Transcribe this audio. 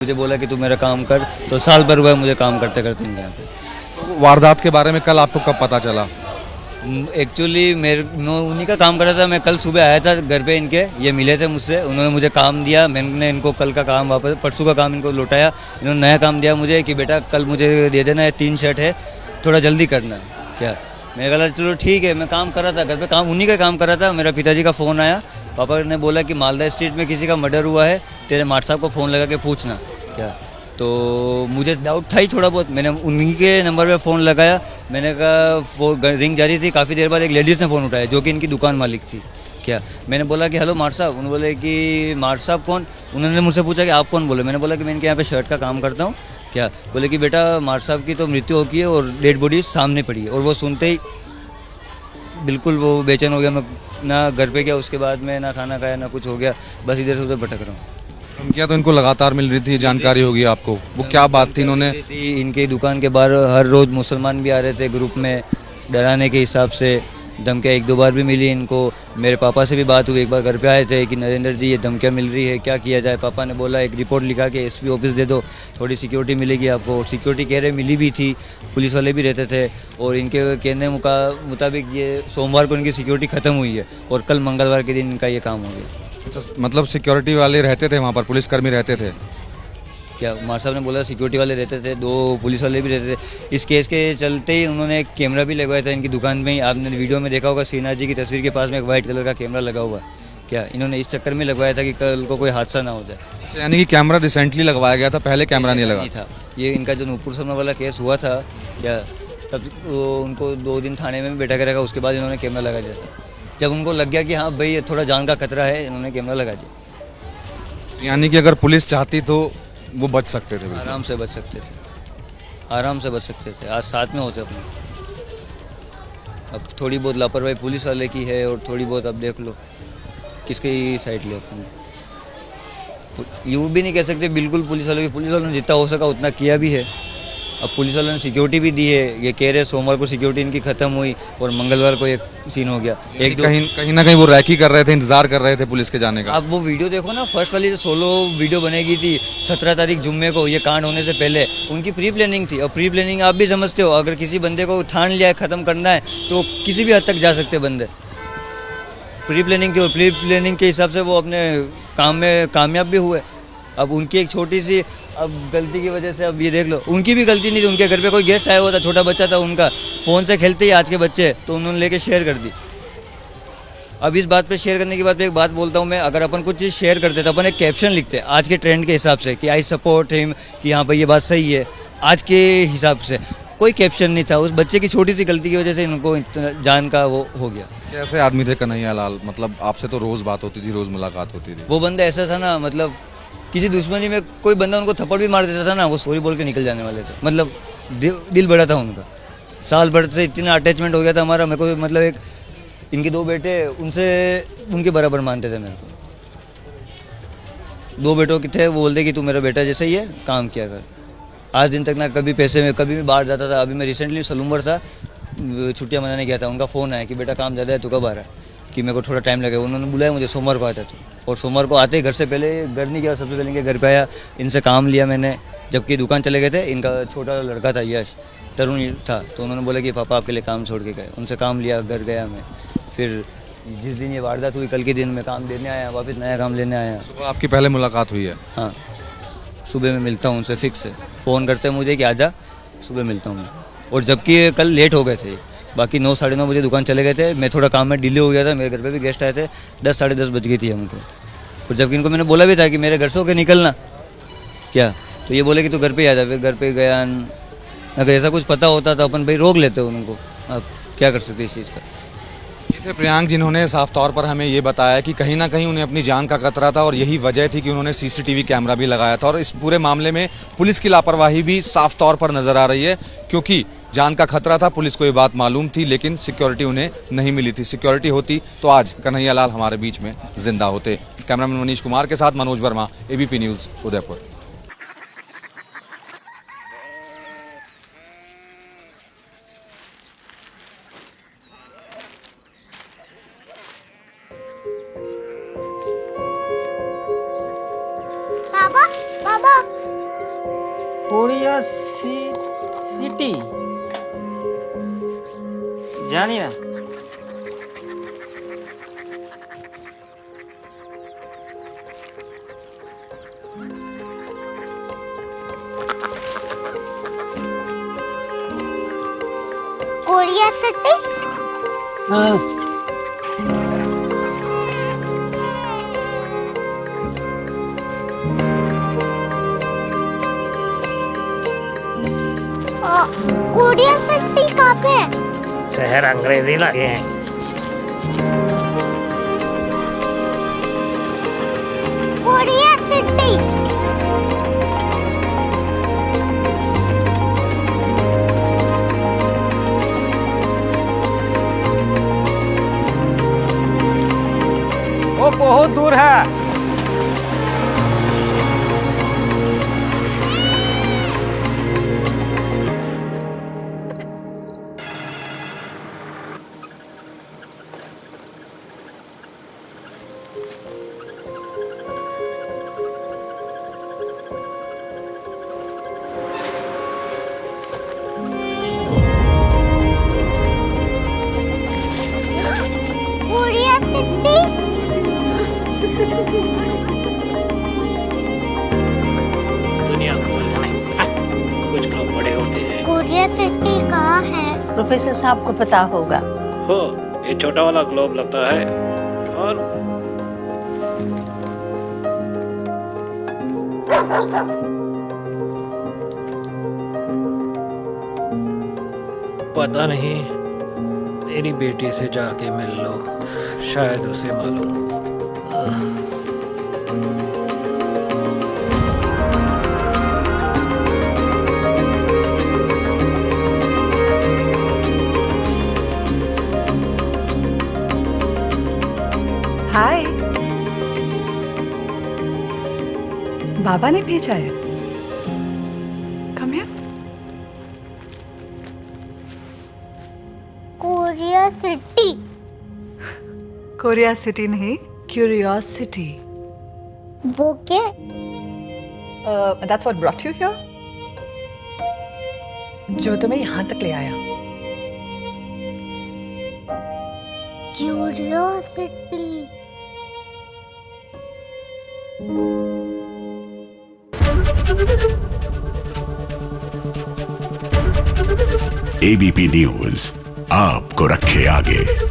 मुझे बोला कि तू मेरा काम कर, तो साल भर हुआ है मुझे काम करते करते इनके यहाँ पे। वारदात के बारे में कल आपको कब पता चला? एक्चुअली मैं उन्हीं का काम कर रहा था। मैं कल सुबह आया था घर पे, इनके ये मिले थे मुझसे, उन्होंने मुझे काम दिया। मैंने इनको कल का काम वापस, परसों का काम इनको लौटाया। इन्होंने नया काम दिया मुझे कि बेटा कल मुझे दे देना है, 3 शर्ट है, थोड़ा जल्दी करना है क्या। मैंने कहा चलो ठीक है। मैं काम कर रहा था घर पे, काम उन्हीं का काम कर रहा था। मेरा पिताजी का फ़ोन आया, पापा ने बोला कि मालदा स्ट्रीट में किसी का मर्डर हुआ है, तेरे माट साहब को फ़ोन लगा के पूछना क्या। तो मुझे डाउट था ही थोड़ा बहुत। मैंने उन्हीं के नंबर पे फ़ोन लगाया। मैंने कहा रिंग जारी थी, काफ़ी देर बाद एक लेडीज़ ने फ़ोन उठाया जो कि इनकी दुकान मालिक थी क्या। मैंने बोला कि हेलो माट साहब। उन्होंने बोले कि माट साहब कौन। उन्होंने मुझसे पूछा कि आप कौन बोले। मैंने बोला कि मैं इनके यहाँ पे शर्ट का काम करता हूँ क्या। बोले कि बेटा माट साहब की तो मृत्यु हो गई है और डेड बॉडी सामने पड़ी है। और वो सुनते ही बिल्कुल वो बेचैन हो गया। मैं ना घर पे गया, उसके बाद में ना खाना खाया ना कुछ हो गया, बस इधर से उधर भटक रहा हूँ। धमकियां तो इनको लगातार मिल रही थी, जानकारी होगी आपको, वो क्या बात थी? इन्होंने इनके दुकान के बाहर हर रोज़ मुसलमान भी आ रहे थे ग्रुप में डराने के हिसाब से। धमकियाँ 1-2 बार भी मिली इनको। मेरे पापा से भी बात हुई, एक बार घर पे आए थे कि नरेंद्र जी ये धमकियाँ मिल रही है, क्या किया जाए। पापा ने बोला एक रिपोर्ट लिखा के एसपी ऑफिस दे दो, थोड़ी सिक्योरिटी मिलेगी आपको। और सिक्योरिटी कह रहे मिली भी थी, पुलिस वाले भी रहते थे। और इनके कहने मुताबिक ये सोमवार को इनकी सिक्योरिटी ख़त्म हुई है और कल मंगलवार के दिन इनका ये काम हो गया। मतलब सिक्योरिटी वाले रहते थे वहाँ पर, पुलिसकर्मी रहते थे? क्या मार साहब ने बोला सिक्योरिटी वाले रहते थे, 2 पुलिस वाले भी रहते थे। इस केस के चलते ही उन्होंने एक कैमरा भी लगवाया था इनकी दुकान में ही। आपने वीडियो में देखा होगा, श्रीनाथ जी की तस्वीर के पास में एक वाइट कलर का कैमरा लगा हुआ है क्या। इन्होंने इस चक्कर में लगवाया था कि कल को कोई हादसा ना हो जाए। अच्छा, यानी कि कैमरा रिसेंटली लगवाया गया था, पहले कैमरा नहीं लगा था। ये इनका जो नूपुर शर्मा वाला केस हुआ था क्या, तब उनको 2 दिन थाने में भी बैठा के रखा, उसके बाद इन्होंने कैमरा लगा दिया था। जब उनको लग गया कि हाँ भाई ये थोड़ा जान का खतरा है, इन्होंने कैमरा लगा दिया। यानी कि अगर पुलिस चाहती तो वो बच सकते थे? आराम से बच सकते थे, आराम से बच सकते थे। आज साथ में होते अपने। अब थोड़ी बहुत लापरवाही पुलिस वाले की है और थोड़ी बहुत अब देख लो किसकी साइड ले अपने। यूँ भी नहीं कह सकते बिल्कुल पुलिस वालों की। पुलिस वालों ने जितना हो सका उतना किया भी है। अब पुलिस वालों ने सिक्योरिटी भी दी है। ये कह रहे सोमवार को सिक्योरिटी इनकी ख़त्म हुई और मंगलवार को एक सीन हो गया। कहीं ना कहीं वो रैकी कर रहे थे, इंतजार कर रहे थे पुलिस के जाने का। आप वो वीडियो देखो ना, फर्स्ट वाली जो सोलो वीडियो बनेगी थी 17 तारीख जुम्मे को, ये कांड होने से पहले उनकी प्री प्लानिंग थी। और प्री प्लानिंग आप भी समझते हो, अगर किसी बंदे को ठान लिया है ख़त्म करना है तो किसी भी हद तक जा सकते बंदे। प्री प्लानिंग थी और प्री प्लानिंग के हिसाब से वो अपने काम में कामयाब भी हुए। अब उनकी एक छोटी सी अब गलती की वजह से, अब ये देख लो, उनकी भी गलती नहीं थी। उनके घर पे कोई गेस्ट आया हुआ था, छोटा बच्चा था उनका, फ़ोन से खेलते ही आज के बच्चे, तो उन्होंने लेके शेयर कर दी। अब इस बात पे शेयर करने की बात पे एक बात बोलता हूँ मैं, अगर अपन कुछ चीज़ शेयर करते तो अपन एक कैप्शन लिखते आज के ट्रेंड के हिसाब से कि आई सपोर्ट हिम, कि हाँ भाई ये बात सही है। आज के हिसाब से कोई कैप्शन नहीं था। उस बच्चे की छोटी सी गलती की वजह से इनको जान का वो हो गया। कैसे आदमी थे कन्हैया लाल? मतलब आपसे तो रोज़ बात होती थी, रोज़ मुलाकात होती थी। वो बंदा ऐसा था ना, मतलब किसी दुश्मनी में कोई बंदा उनको थप्पड़ भी मार देता था ना, वो सॉरी बोल के निकल जाने वाले थे। मतलब दिल बड़ा था उनका। साल भर से इतना अटैचमेंट हो गया था हमारा। मेरे को मतलब एक इनके 2 बेटे, उनसे उनके बराबर मानते थे मेरे को। 2 बेटों के थे, वो बोलते कि तू मेरा बेटा जैसे ही है, काम किया कर। आज दिन तक ना कभी पैसे में कभी भी बाहर जाता था। अभी मैं रिसेंटली सलूम्बर था, छुट्टियां मनाने गया था। उनका फ़ोन आया कि बेटा काम ज़्यादा है, तू कब आ रहा है, कि मेरे को थोड़ा टाइम लगेगा। उन्होंने बुलाया मुझे, सोमवार को आता था। और सोमवार को आते ही घर से पहले घर नहीं गया, सबसे पहले इनके घर पे आया, इनसे काम लिया मैंने। जबकि दुकान चले गए थे, इनका छोटा लड़का था यश, तरुण था, तो उन्होंने बोला कि पापा आपके लिए काम छोड़ के गए। उनसे काम लिया, घर गया मैं। फिर जिस दिन ये वारदात हुई, कल के दिन मैं काम देने आया, वापस नया काम लेने आया। सुबह आपकी पहले मुलाकात हुई है? हाँ, सुबह मैं मिलता हूँ उनसे फिक्स है। फ़ोन करते हैं मुझे कि आजा, सुबह मिलता हूँ। और जबकि कल लेट हो गए थे, बाकी 9 साढ़े 9 बजे दुकान चले गए थे। मैं थोड़ा काम में डिले हो गया था, मेरे घर पे भी गेस्ट आए थे, 10 साढ़े 10 बज गई थी हमको। और जबकि इनको मैंने बोला भी था कि मेरे घर से होकर निकलना क्या, तो ये बोले कि तू घर पे ही आ जा। फिर घर पे गया। अगर ऐसा कुछ पता होता तो अपन भाई रोक लेते उनको। अब क्या कर सकते इस चीज़ का। ये थे प्रियांक, जिन्होंने साफ तौर पर हमें ये बताया कि कहीं ना कहीं उन्हें अपनी जान का खतरा था और यही वजह थी कि उन्होंने सीसीटीवी कैमरा भी लगाया था। और इस पूरे मामले में पुलिस की लापरवाही भी साफ तौर पर नजर आ रही है, क्योंकि जान का खतरा था, पुलिस को ये बात मालूम थी, लेकिन सिक्योरिटी उन्हें नहीं मिली थी। सिक्योरिटी होती तो आज कन्हैया लाल हमारे बीच में जिंदा होते। कैमरामैन मनीष कुमार के साथ मनोज वर्मा, एबीपी न्यूज़, उदयपुर। बाबा बाबा कोरिया सिटी जानी ना। Korea city. कोरिया सिटी कहाँ पे है? शहर अंग्रेजी लगे हैं। Korea city. वो बहुत दूर है। Korea city. दुनिया को बोलना नहीं, कुछ लोग बड़े होते हैं। कोरिया सिटी कहाँ है? प्रोफेसर साहब को पता होगा। हो, ये छोटा वाला ग्लोब लगता है और पता नहीं, मेरी बेटी से जाके मिल लो, शायद उसे मालूम हो। हाय, बाबा ने भेजा है। Come here. Korea city. Korea city नहीं, क्यूरियोसिटी। वो क्या? That's what brought you here. जो तुम्हें यहाँ तक ले आया। क्यूरियोसिटी। एबीपी न्यूज आपको रखे आगे।